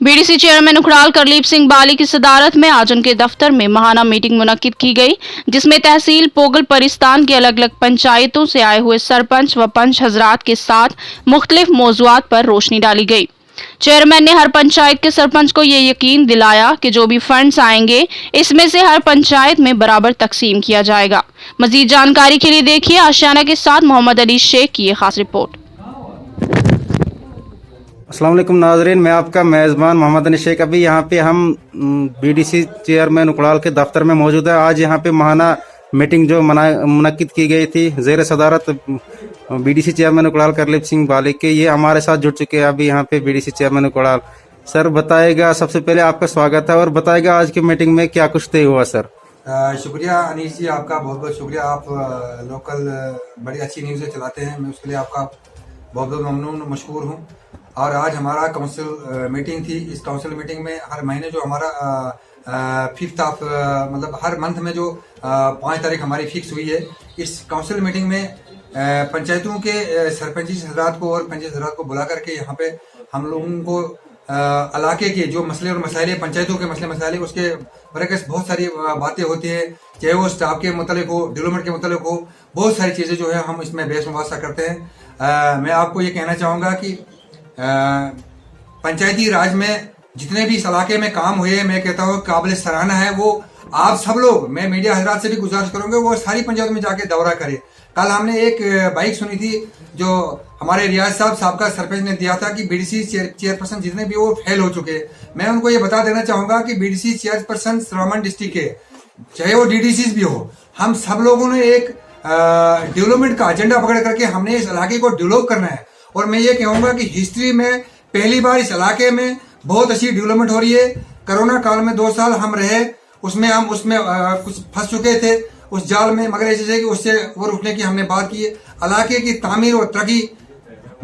BDC chairman उखड़ाल करलीप Singh बाली की सदारत में आज उनके दफ्तर में महाना मीटिंग मुनक्किद की गई, जिसमें तहसील पोगल परिस्तान की अलग अलग पंचायतों से आए हुए सरपंच व पंच हजरात के साथ मुख्तलिफ मौजुआत पर रोशनी डाली गई। चेयरमैन ने हर पंचायत के सरपंच को ये यकीन दिलाया कि जो भी फंड्स आएंगे इसमें से हर पंचायत में बराबर तकसीम किया जाएगा। मजीद जानकारी के लिए देखिए आशियाना के साथ मोहम्मद अली शेख की ये खास रिपोर्ट। अस्सलाम वालेकुम नाजरीन, मैं आपका मेज़बान मोहम्मद अली शेख। अभी यहाँ पे हम बीडीसी चेयरमैन उखड़ाल के दफ्तर में मौजूद है। आज यहाँ पे महाना मीटिंग जो मुनक्किद की गई थी ज़ेर सदारत बीडीसी चेयरमैन उखड़ाल करलीप सिंह बाली के, ये हमारे साथ जुड़ चुके हैं अभी यहाँ पे बीडीसी चेयरमैन उखड़ाल। सर बताएगा, सबसे पहले आपका स्वागत है और बताएगा आज की मीटिंग में क्या कुछ तय हुआ। सर शुक्रिया अनीस जी, आपका बहुत बहुत शुक्रिया। आप लोकल बड़ी अच्छी न्यूज़ें चलाते हैं, मैं उसके लिए आपका बहुत बहुत ममनून मशकूर हूँ। और आज हमारा काउंसिल मीटिंग थी। इस काउंसिल मीटिंग में हर महीने जो हमारा 5th ऑफ मतलब हर मंथ में जो 5 तारीख हमारी फिक्स हुई है, इस काउंसिल मीटिंग में पंचायतों के सरपंची हजरात को और पंचायत हजरात को बुला करके यहाँ पे हम लोगों को इलाके के जो मसले और मसाइले, पंचायतों के मसले मसाइले, उसके बरकस बहुत सारी बातें होती है, चाहे वो स्टाफ के मुतालिक हो, डेवलपमेंट के मुतालिक हो, बहुत सारी चीज़ें जो है हम इसमें बहस मुबासा करते हैं। मैं आपको ये कहना चाहूँगा कि पंचायती राज में जितने भी इस इलाके में काम हुए, मैं कहता हूँ काबिल सराहना है। वो आप सब लोग, मैं मीडिया हजरात से भी गुजारिश करूंगा, वो सारी पंचायत में जाके दौरा करे। कल हमने एक बाइक सुनी थी जो हमारे रियाज साहब का सरपंच ने दिया था कि बीडीसी चेयरपर्सन जितने भी वो फेल हो चुके। मैं उनको ये बता देना चाहूंगा कि बीडीसी चेयरपर्सन श्रावण डिस्ट्रिक्ट के, चाहे वो डीडीसी भी हो, हम सब लोगों ने एक डेवलपमेंट का एजेंडा पकड़ करके हमने इस इलाके को डेवलप करना है। और मैं ये कहूंगा कि हिस्ट्री में पहली बार इस इलाके में बहुत अच्छी डेवलपमेंट हो रही है। कोरोना काल में 2 साल हम रहे, उसमें हम कुछ फंस चुके थे उस जाल में, मगर ऐसे है कि उससे और उठने की हमने बात की है। इलाके की तामीर और तरक्की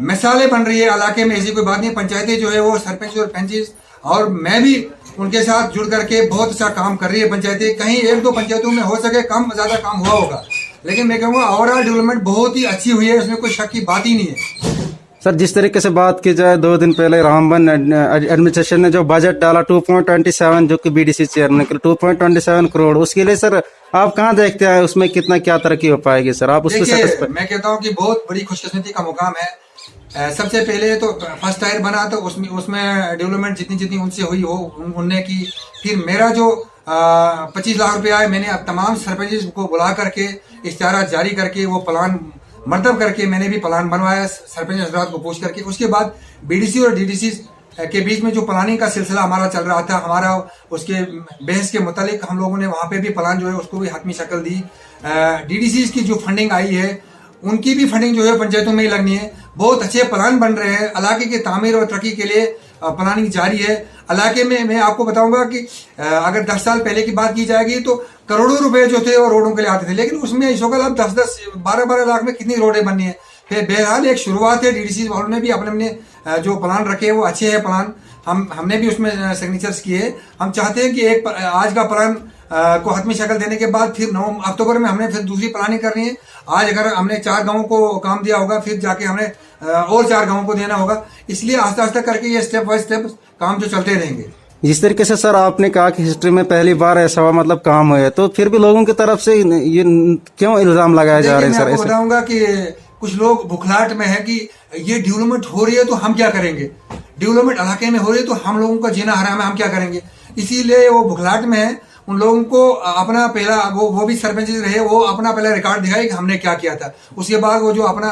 मिसालें बन रही है इलाके में, ऐसी कोई बात नहीं। पंचायतें जो है वो सरपंच और पंचिस और मैं भी उनके साथ जुड़ करके बहुत अच्छा काम कर रही है पंचायतें। कहीं 1-2 पंचायतों में हो सके कम ज्यादा काम हुआ होगा, लेकिन मैं कहूँगा ओवरऑल डेवलपमेंट बहुत ही अच्छी हुई है, उसमें कोई शक की बात ही नहीं है। सर, जिस तरीके से बात की जाए, 2 दिन पहले रामबन एडमिनिस्ट्रेशन ने जो बजट डाला 2.27, जो कि बीडीसी चेयरमैन के 2.27 करोड़, उसके लिए सर आप कहाँ देखते हैं उसमें कितना क्या तरक्की हो पाएगी? सर आप उसमें मैं कहता हूँ कि बहुत बड़ी खुशकिस्मती का मुकाम है। सबसे पहले तो फर्स्ट टायर बना, तो उसमें डेवलपमेंट जितनी उनसे हुई हो उनने की। फिर मेरा जो 25 लाख रुपया है, मैंने अब तमाम सरपंच को बुला करके इश्तारा जारी करके वो प्लान मर्तब करके मैंने भी प्लान बनवाया सरपंच हजरात को पूछ करके। उसके बाद बीडीसी और डीडीसी के बीच में जो प्लानिंग का सिलसिला हमारा चल रहा था, हमारा उसके बहस के मुतालिक हम लोगों ने वहाँ पे भी प्लान जो है उसको भी हतमी शक्ल दी। डीडीसी की जो फंडिंग आई है उनकी भी फंडिंग जो है पंचायतों में ही लगनी है। बहुत अच्छे प्लान बन रहे हैं इलाके के तामीर और तरक्की के लिए, प्लानिंग जारी है इलाके में। मैं आपको बताऊंगा कि अगर 10 साल पहले की बात की जाएगी तो करोड़ों रुपए जो थे वो रोडों के लिए आते थे, लेकिन उसमें इस वक्त अब 10-10, 12-12 लाख में कितनी रोडें बननी है। फिर बहरहाल एक शुरुआत है, डीडीसी वालों ने भी अपने जो प्लान रखे हैं वो अच्छे हैं प्लान। हमने भी उसमें सिग्नेचर्स किए। हम चाहते हैं कि एक आज का प्लान को हतमी शक्ल देने के बाद फिर 9 अक्टूबर में हमने फिर दूसरी प्लानिंग करनी है। आज अगर हमने 4 गांवों को काम दिया होगा, फिर जाके हमने और 4 गांवों को देना होगा। इसलिए आस्ते आस्ते करके ये स्टेप बाय स्टेप काम जो चलते रहेंगे। जिस तरीके से सर आपने कहा कि हिस्ट्री में पहली बार ऐसा हुआ, मतलब काम हुआ है, तो फिर भी लोगों की तरफ से ये क्यों इल्जाम लगाया जा रहा है? सर, मैं बताऊंगा कि कुछ लोग भुखलाहट में है कि ये डेवलपमेंट हो रही है तो हम क्या करेंगे, डेवलपमेंट इलाके में हो रही है तो हम लोगों का जीना हराम है, हम क्या करेंगे। इसीलिए वो भुखलाहट में है। उन लोगों को अपना पहला वो भी सरपंच रहे, वो अपना पहला रिकॉर्ड दिखाए कि हमने क्या किया था। उसके बाद वो जो अपना